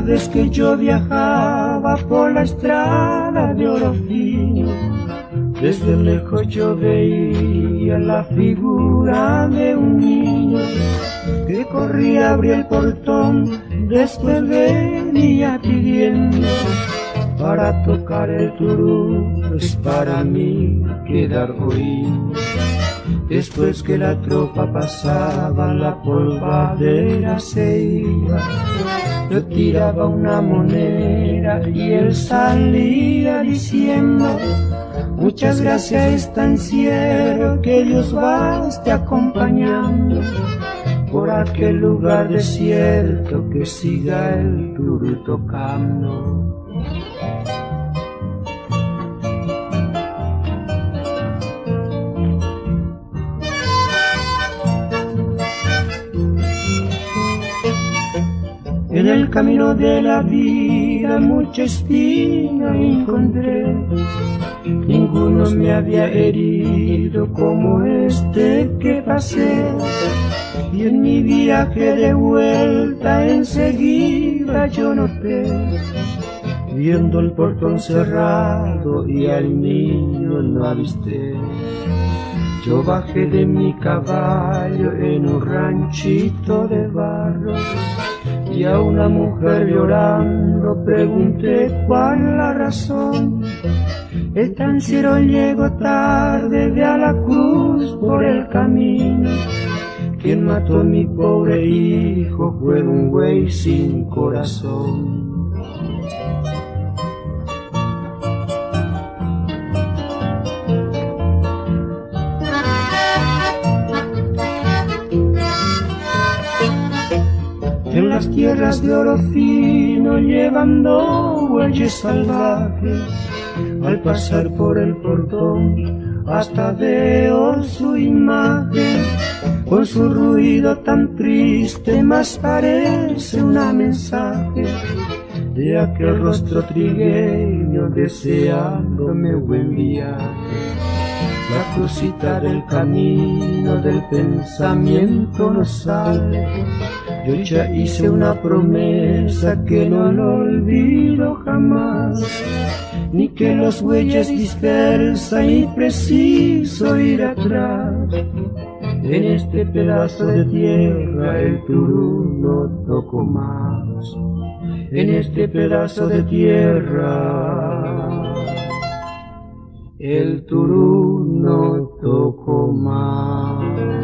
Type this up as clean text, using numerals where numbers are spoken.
vez que yo viajaba por la estrada de oro fino, desde lejos yo veía la figura de un niño que corría, abría el portón, después venía pidiendo para tocar el turú, es para mí quedar oído. Después que la tropa pasaba, la polvadera se iba. Yo tiraba una moneda y él salía diciendo: muchas gracias, estanciero, que Dios va te acompañando por aquel lugar desierto, que siga el turú tocando. En el camino de la vida mucha espina encontré, ninguno me había herido como este que pasé. Y en mi viaje de vuelta enseguida yo noté, viendo el portón cerrado y al niño no avisté. Yo bajé de mi caballo en un ranchito de barro y a una mujer llorando pregunté cuál la razón. El estanciero llegó tarde, ve a la cruz por el camino. Quien mató a mi pobre hijo fue un güey sin corazón. En las tierras de oro fino llevando bueyes salvajes, al pasar por el portón hasta veo su imagen. Con su ruido tan triste más parece una mensaje de aquel rostro trigueño deseándome buen viaje. La crucita del camino del pensamiento no sale. Yo ya hice una promesa que no lo olvido jamás, ni que los bueyes dispersan y preciso ir atrás. En este pedazo de tierra el turú no tocó más. En este pedazo de tierra el turú no tocó más.